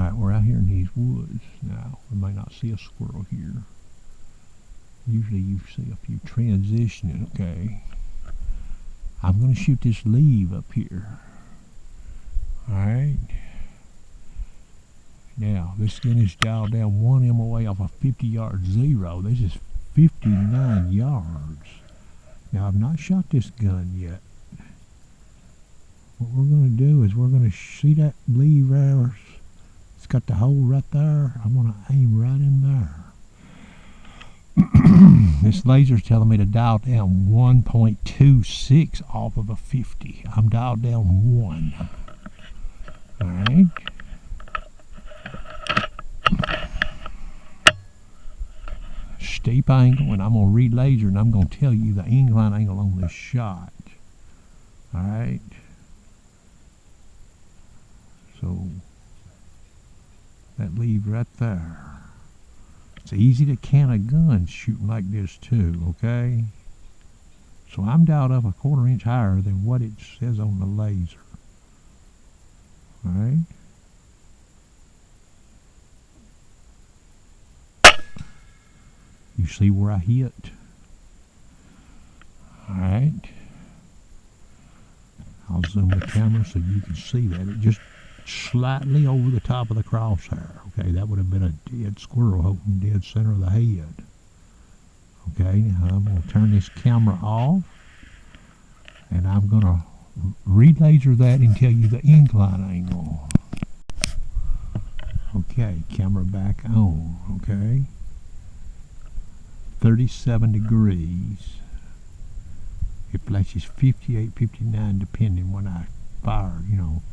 Alright, we're out here in these woods now. We may not see a squirrel here. Usually you see a few transitioning, okay? I'm going to shoot this leaf up here. Alright. Now, this gun is dialed down 1 MOA off a 50-yard zero. This is 59 yards. Now, I've not shot this gun yet. What we're going to do is we're going to see that leaf there. It's got the hole right there. I'm going to aim right in there. This laser's telling me to dial down 1.26 off of a 50. I'm dialed down 1. Alright. Steep angle, and I'm going to read laser, and I'm going to tell you the incline angle on this shot. Alright. So, that leaf right there. It's easy to can a gun shooting like this too, okay? So I'm dialed up a 1/4 inch higher than what it says on the laser. Alright? You see where I hit? Alright. I'll zoom the camera so you can see that. It just slightly over the top of the crosshair. Okay, that would have been a dead squirrel holding dead center of the head. Okay, now I'm going to turn this camera off, and I'm going to re-laser that and tell you the incline angle. Okay, camera back on. Okay, 37 degrees. It flashes 58, 59 depending when I fire, you know.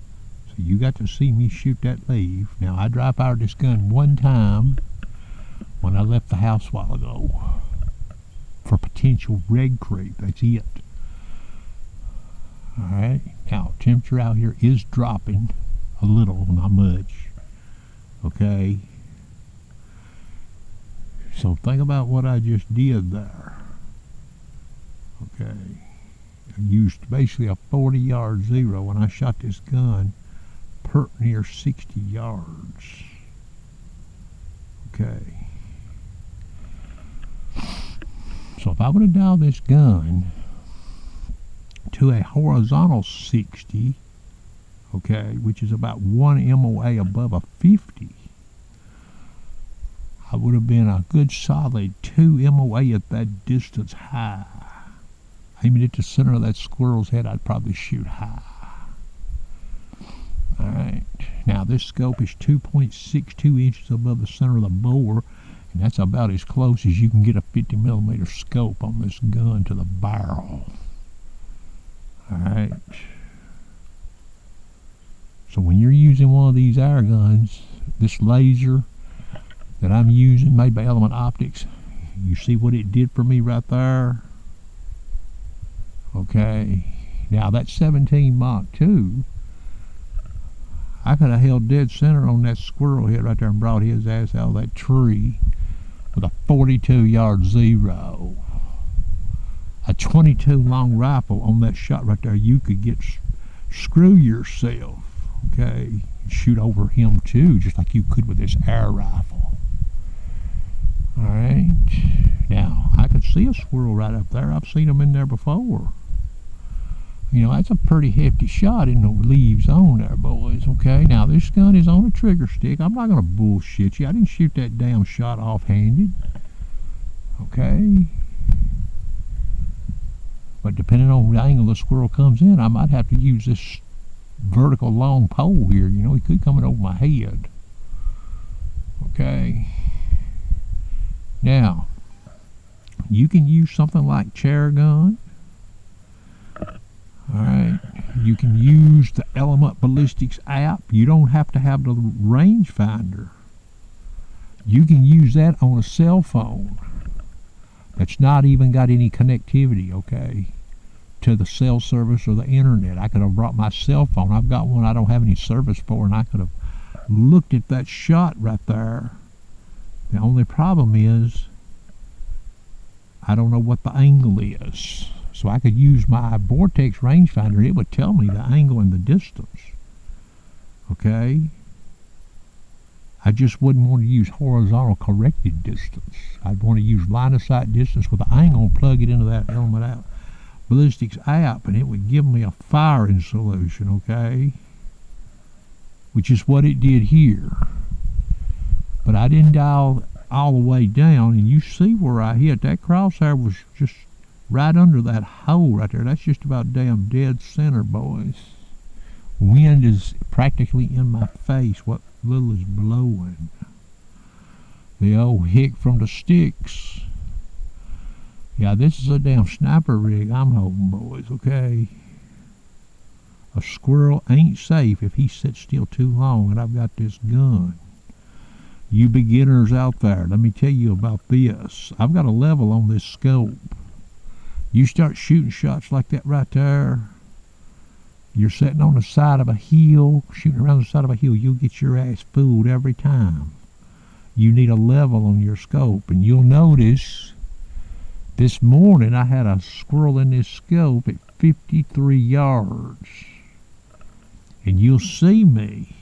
So you got to see me shoot that leaf. Now I dry fired this gun one time when I left the house a while ago for potential red creep. That's it. Alright, now temperature out here is dropping a little, not much. Okay. So think about what I just did there. Okay. I used basically a 40-yard zero when I shot this gun pert near 60 yards. Okay. So if I would have dialed this gun to a horizontal 60, okay, which is about 1 MOA above a 50, I would have been a good solid 2 MOA at that distance high. Aiming at the center of that squirrel's head, I'd probably shoot high. Alright, now this scope is 2.62 inches above the center of the bore, and that's about as close as you can get a 50mm scope on this gun to the barrel. Alright. So when you're using one of these air guns, this laser that I'm using, made by Element Optics, you see what it did for me right there? Okay, now that 17 Mach 2, I could have held dead center on that squirrel head right there and brought his ass out of that tree with a 42-yard zero. A 22 long rifle on that shot right there, you could get screw yourself, okay? Shoot over him too, just like you could with this air rifle. Alright, now I could see a squirrel right up there. I've seen them in there before. You know, that's a pretty hefty shot in the leaves on there, boys, okay? Now, this gun is on a trigger stick. I'm not going to bullshit you. I didn't shoot that damn shot offhanded, okay? But depending on the angle the squirrel comes in, I might have to use this vertical long pole here. You know, he could come in over my head, okay? Now, you can use something like chair gun. Alright, you can use the Element Ballistics app. You don't have to have the rangefinder. You can use that on a cell phone that's not even got any connectivity, okay, to the cell service or the internet. I could have brought my cell phone. I've got one I don't have any service for, and I could have looked at that shot right there. The only problem is I don't know what the angle is. So I could use my Vortex rangefinder. It would tell me the angle and the distance. Okay? I just wouldn't want to use horizontal corrected distance. I'd want to use line of sight distance with I ain't going to plug it into that element out ballistics app, and it would give me a firing solution, okay? Which is what it did here. But I didn't dial all the way down, and you see where I hit. That crosshair was just right under that hole right there. That's just about damn dead center, boys. Wind is practically in my face. What little is blowing. The old hick from the sticks. Yeah, this is a damn sniper rig I'm holding, boys, okay? A squirrel ain't safe if he sits still too long, and I've got this gun. You beginners out there, let me tell you about this. I've got a level on this scope. You start shooting shots like that right there, you're sitting on the side of a hill, shooting around the side of a hill, you'll get your ass fooled every time. You need a level on your scope, and you'll notice this morning I had a squirrel in this scope at 53 yards. And you'll see me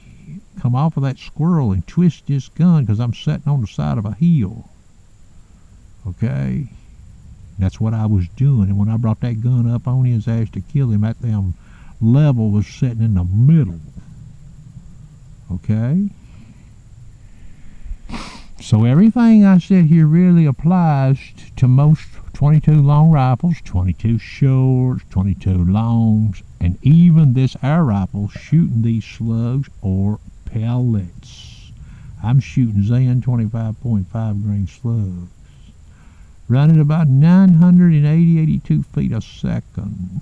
come off of that squirrel and twist this gun because I'm sitting on the side of a hill. Okay? That's what I was doing. And when I brought that gun up on his ass to kill him, that damn level was sitting in the middle. Okay? So everything I said here really applies to most 22 long rifles, 22 shorts, 22 longs, and even this air rifle shooting these slugs or pellets. I'm shooting Zen 25.5 grain slugs, running about 82 feet a second.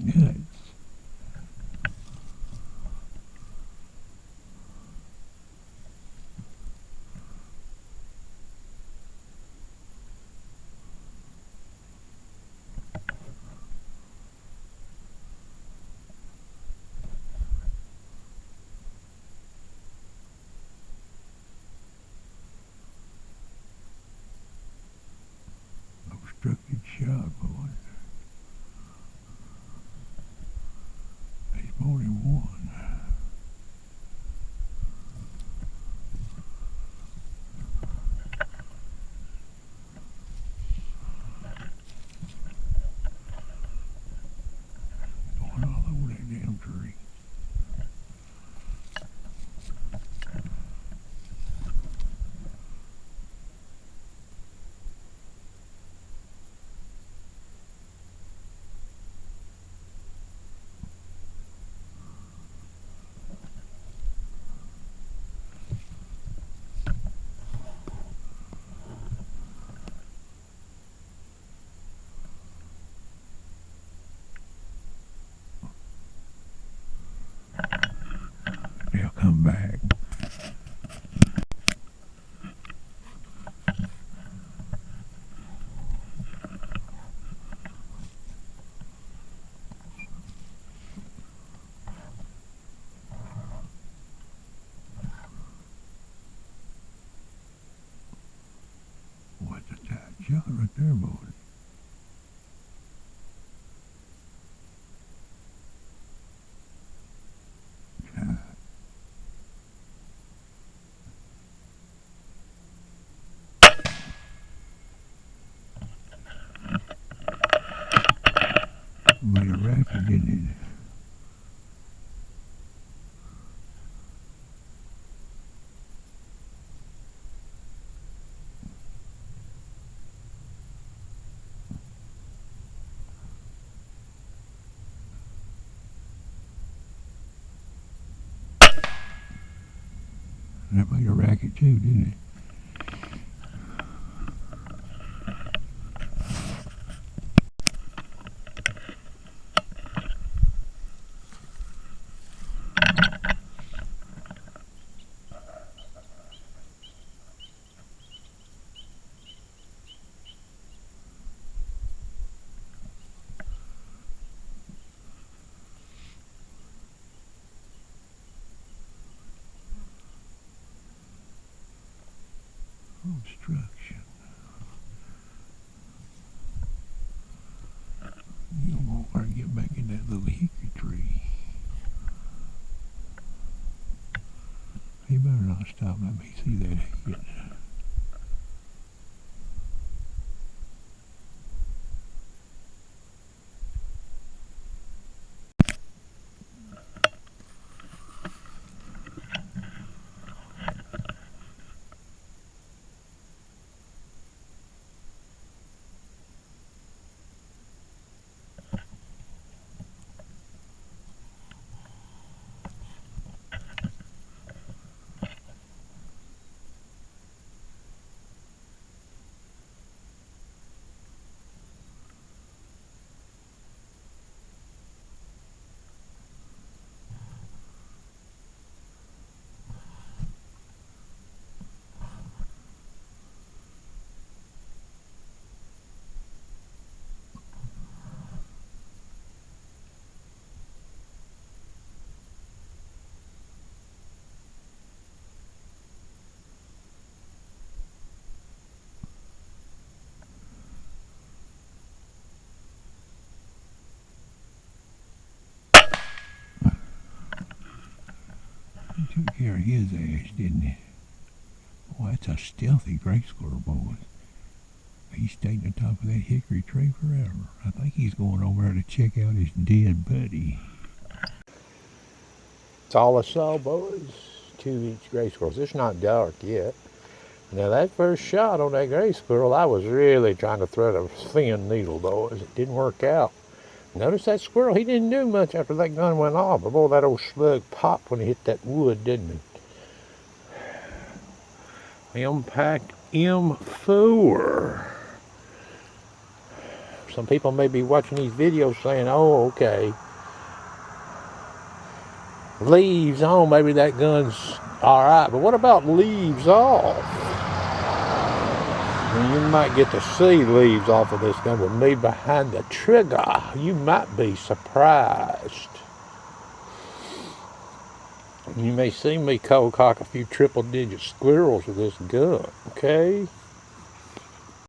Nuts. Obstructed shot, boy. There's more than one. Going all over that damn tree. shot right there, boys. Made a racket, didn't it? That made a racket too, didn't it? Obstruction. You won't want to get back in that little hickory tree. He better not stop. Let me see that hit. He took care of his ass, didn't he? Boy, that's a stealthy gray squirrel, boys. He stayed on top of that hickory tree forever. I think he's going over there to check out his dead buddy. That's all I saw, boys. 2-inch gray squirrels. It's not dark yet. Now that first shot on that gray squirrel, I was really trying to thread a thin needle, boys. It didn't work out. Notice that squirrel, he didn't do much after that gun went off. But boy, that old slug popped when he hit that wood, didn't it? Impact M4. Some people may be watching these videos saying, oh, okay, leaves on, maybe that gun's all right. But what about leaves off? And you might get to see leaves off of this gun with me behind the trigger. You might be surprised. You may see me cold cock a few triple-digit squirrels with this gun, okay?